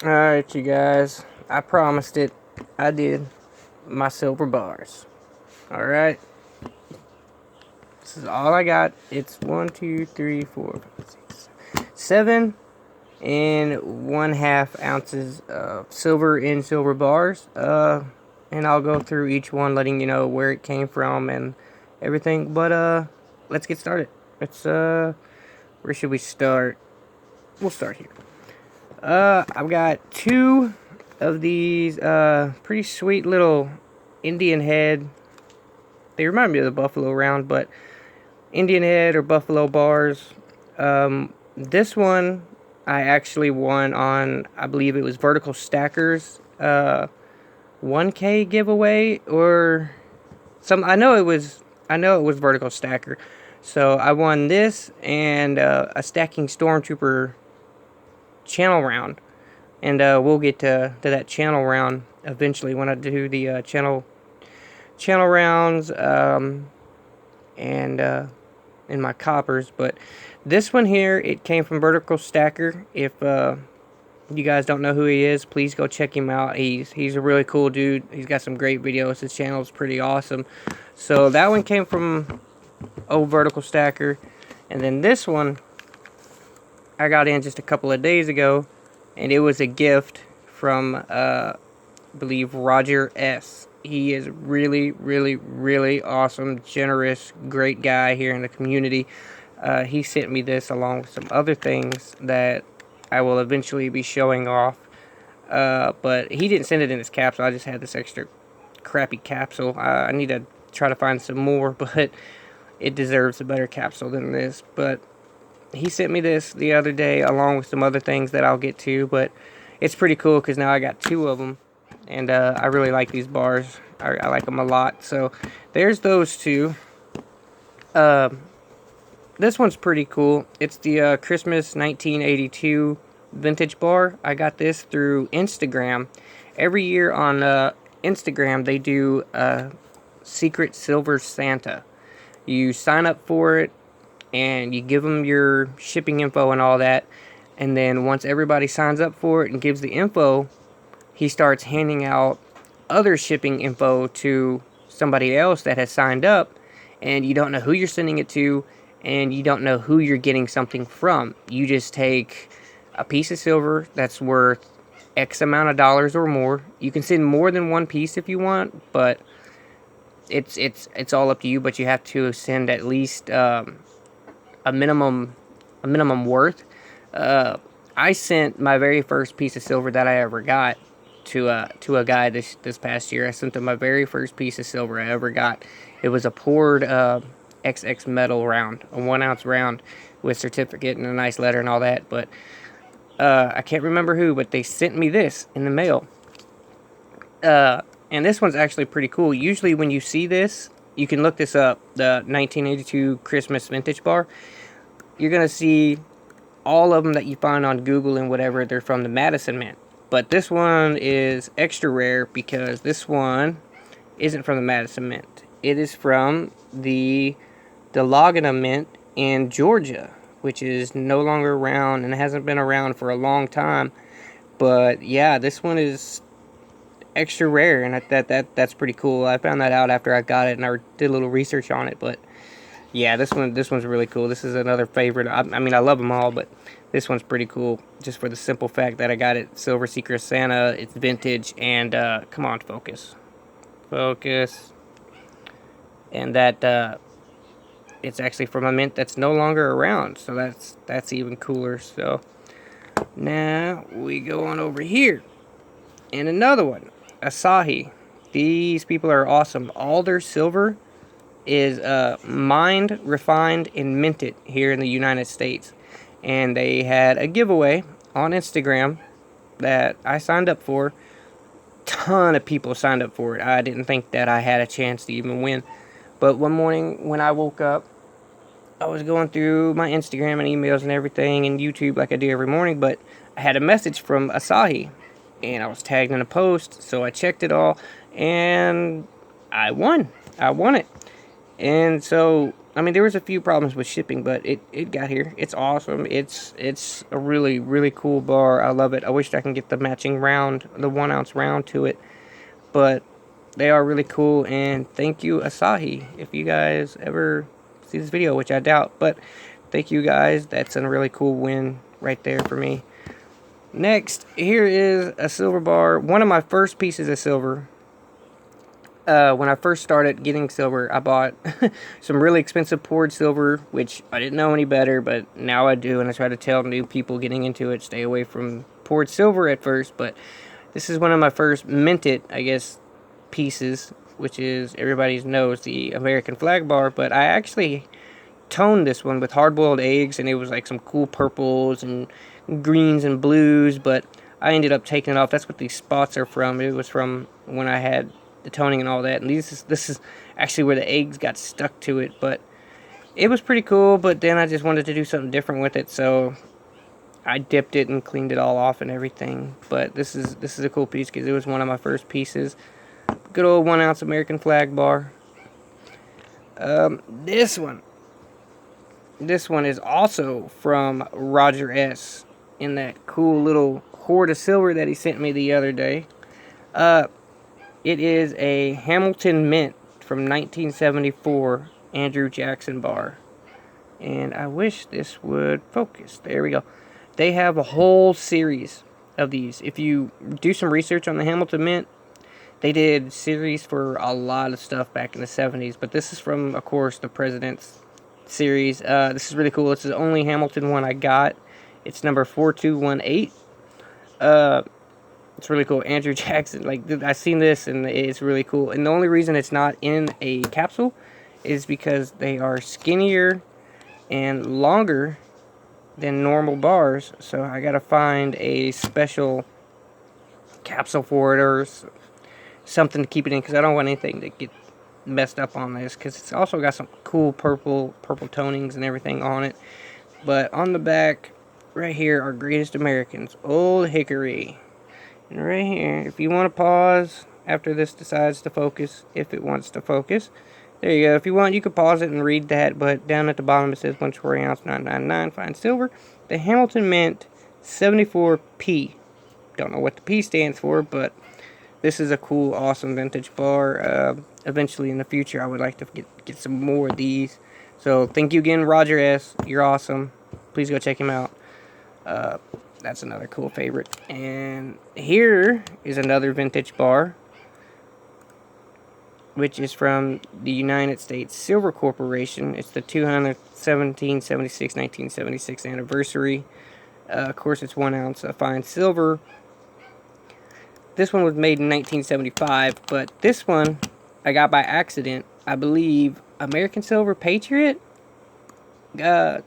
Alright, you guys. I promised it. I did. My silver bars. Alright. This is all I got. It's 1, 2, 3, 4, 5, 6, 7 and 1/2 ounces of silver in silver bars. And I'll go through each one, letting you know where it came from and everything. But let's get started. Where should we start? We'll start here. I've got 2 of these pretty sweet little Indian head. They remind me of the Buffalo Round, but Indian head or Buffalo bars. This one I actually won on, I believe it was Vertical Stackers 1K giveaway or some. I know it was Vertical Stacker. So I won this and a Stacking Stormtrooper channel round. And we'll get to that channel round eventually when I do the channel rounds and in my coppers. But this one here, it came from Vertical Stacker. If you guys don't know who he is, please go check him out. He's a really cool dude. He's got some great videos. His channel is pretty awesome. So that one came from Vertical Stacker. And then this one I got in just a couple of days ago, and it was a gift from I believe Roger S. He is really, really, really awesome, generous, great guy here in the community. He sent me this along with some other things that I will eventually be showing off. But he didn't send it in this capsule. I just had this extra crappy capsule. I need to try to find some more, but it deserves a better capsule than this. But he sent me this the other day along with some other things that I'll get to. But it's pretty cool because now I got 2 of them. And I really like these bars. I like them a lot. So there's those 2. This one's pretty cool. It's the Christmas 1982 vintage bar. I got this through Instagram. Every year on Instagram, they do a Secret Silver Santa. You sign up for it, and you give them your shipping info and all that. And then once everybody signs up for it and gives the info, he starts handing out other shipping info to somebody else that has signed up, and you don't know who you're sending it to, and you don't know who you're getting something from. You just take a piece of silver that's worth X amount of dollars or more. You can send more than one piece if you want, but it's all up to you. But you have to send at least a minimum worth. I sent my very first piece of silver that I ever got to a guy this past year. I sent him my very first piece of silver I ever got. It was a poured XX metal round, a 1 ounce round with certificate and a nice letter and all that. But I can't remember who, but they sent me this in the mail. And this one's actually pretty cool. Usually when you see this, you can look this up, the 1982 Christmas vintage bar. You're going to see all of them that you find on Google and whatever, they're from the Madison Mint. But this one is extra rare because this one isn't from the Madison Mint. It is from the Delagana Mint in Georgia, which is no longer around and hasn't been around for a long time. But yeah, this one is extra rare, and that's pretty cool. I found that out after I got it, and I did a little research on it. But yeah, this one's really cool. This is another favorite. I mean, I love them all, but this one's pretty cool just for the simple fact that I got it Silver Secret Santa. It's vintage, and come on, focus, and that it's actually from a mint that's no longer around. So that's even cooler. So now we go on over here, and another one, Asahi. These people are awesome. All their silver is mined, refined, and minted here in the United States. And they had a giveaway on Instagram that I signed up for. Ton of people signed up for it. I didn't think that I had a chance to even win. But one morning when I woke up, I was going through my Instagram and emails and everything and YouTube like I do every morning, but I had a message from Asahi and I was tagged in a post, so I checked it all and I won. I won it. And so I mean, there was a few problems with shipping, but it got here. It's awesome. It's a really, really cool bar. I love it. I wish I can get the matching round, the 1 ounce round to it. But they are really cool, and thank you, Asahi, if you guys ever see this video, which I doubt, but thank you guys. That's a really cool win right there for me. Next, here is a silver bar. One of my first pieces of silver. When I first started getting silver, I bought some really expensive poured silver, which I didn't know any better, but now I do, and I try to tell new people getting into it, stay away from poured silver at first. But this is one of my first minted, I guess, pieces, which is, everybody knows, the American flag bar. But I actually toned this one with hard-boiled eggs, and it was like some cool purples and greens and blues, but I ended up taking it off. That's what these spots are from. It was from when I had the toning and all that, and this is actually where the eggs got stuck to it. But it was pretty cool, but then I just wanted to do something different with it, so I dipped it and cleaned it all off and everything. But this is a cool piece because it was one of my first pieces. Good old 1 ounce American flag bar. This one is also from Roger S. in that cool little hoard of silver that he sent me the other day. It is a Hamilton Mint from 1974 Andrew Jackson bar. And I wish this would focus. There we go. They have a whole series of these. If you do some research on the Hamilton Mint, they did series for a lot of stuff back in the 70s. But this is from, of course, the President's series. This is really cool. This is the only Hamilton one I got. It's number 4218. It's really cool. Andrew Jackson, like, I've seen this and it's really cool. And the only reason it's not in a capsule is because they are skinnier and longer than normal bars. So I gotta find a special capsule for it or something to keep it in, because I don't want anything to get messed up on this, because it's also got some cool purple tonings and everything on it. But on the back right here are Greatest Americans, Old Hickory. And right here, if you want to pause after this decides to focus, if it wants to focus, there you go. If you want, you can pause it and read that, but down at the bottom it says 1 troy ounce 999 fine silver. The Hamilton Mint 74P. Don't know what the P stands for, but this is a cool, awesome vintage bar. Eventually in the future, I would like to get some more of these. So thank you again, Roger S. You're awesome. Please go check him out. That's another cool favorite. And here is another vintage bar, which is from the United States Silver Corporation. It's the 1976 anniversary. Of course, it's 1 ounce of fine silver. This one was made in 1975, but this one I got by accident. I believe American Silver Patriot bought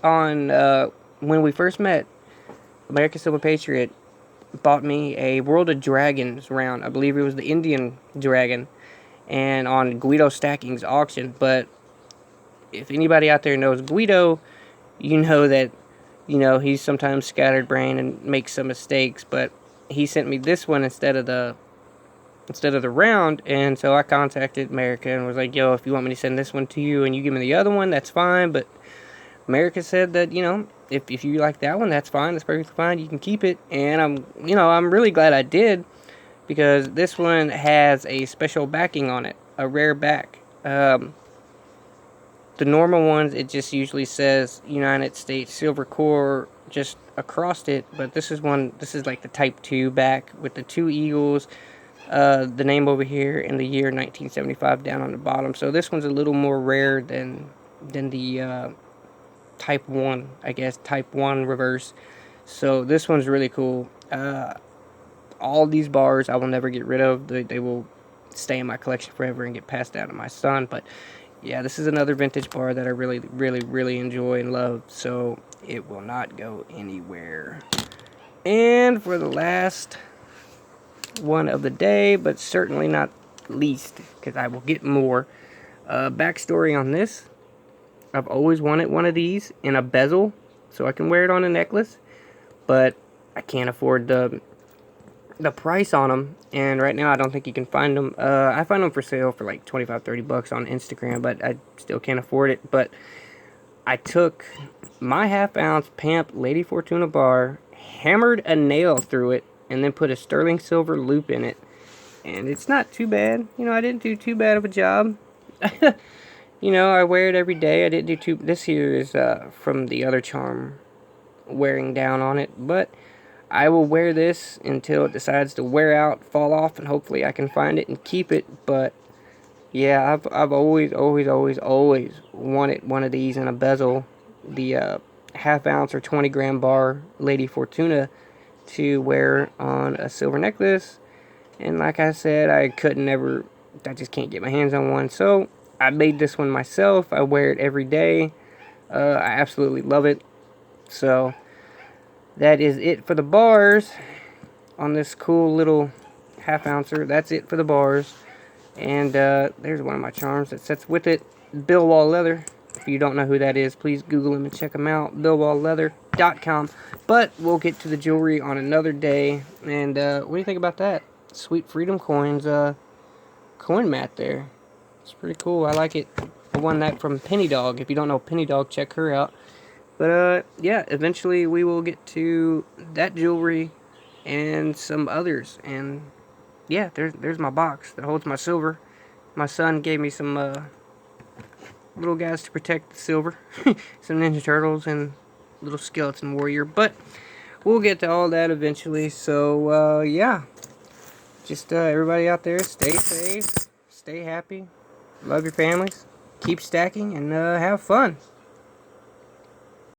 on when we first met. American Silver Patriot bought me a World of Dragons round. I believe it was the Indian Dragon, and on Guido Stacking's auction. But if anybody out there knows Guido, you know that, you know, he's sometimes scattered brain and makes some mistakes. But he sent me this one instead of the round, and so I contacted America and was like, yo, if you want me to send this one to you and you give me the other one, that's fine. But America said that, you know, if you like that one, that's fine. That's perfectly fine. You can keep it. And I'm really glad I did, because this one has a special backing on it, a rare back. The normal ones, it just usually says United States Silver Core just across it. But this is like the Type 2 back with the 2 eagles, the name over here, and the year 1975 down on the bottom. So this one's a little more rare than the Type 1, I guess, Type 1 reverse. So this one's really cool. All these bars I will never get rid of. They will stay in my collection forever and get passed down to my son. But yeah, this is another vintage bar that I really, really, really enjoy and love. So it will not go anywhere. And for the last one of the day, but certainly not least, because I will get more backstory on this. I've always wanted one of these in a bezel so I can wear it on a necklace, but I can't afford the the price on them, and right now I don't think you can find them. I find them for sale for like 25-30 bucks on Instagram, but I still can't afford it. But I took my half-ounce Pamp Lady Fortuna bar, hammered a nail through it, and then put a sterling silver loop in it. And it's not too bad. You know, I didn't do too bad of a job. You know, I wear it every day. I didn't do too... This here is from the other charm wearing down on it. But I will wear this until it decides to wear out, fall off, and hopefully I can find it and keep it. But yeah, I've always wanted one of these in a bezel. The half-ounce or 20-gram bar Lady Fortuna to wear on a silver necklace. And like I said, I just can't get my hands on one. So I made this one myself. I wear it every day. I absolutely love it. So that is it for the bars on this cool little half-ouncer. That's it for the bars. And there's one of my charms that sets with it. Bill Wall Leather. If you don't know who that is, please Google him and check him out. BillWallLeather.com. But we'll get to the jewelry on another day. And what do you think about that? Sweet Freedom Coins coin mat there. It's pretty cool. I like it. I won that from Penny Dog. If you don't know Penny Dog, check her out. But yeah, eventually we will get to that jewelry and some others. And yeah, there's my box that holds my silver. My son gave me some little guys to protect the silver. Some Ninja Turtles and little Skeleton Warrior. But we'll get to all that eventually. So yeah. Just everybody out there, stay safe, stay happy, love your families, keep stacking, and have fun.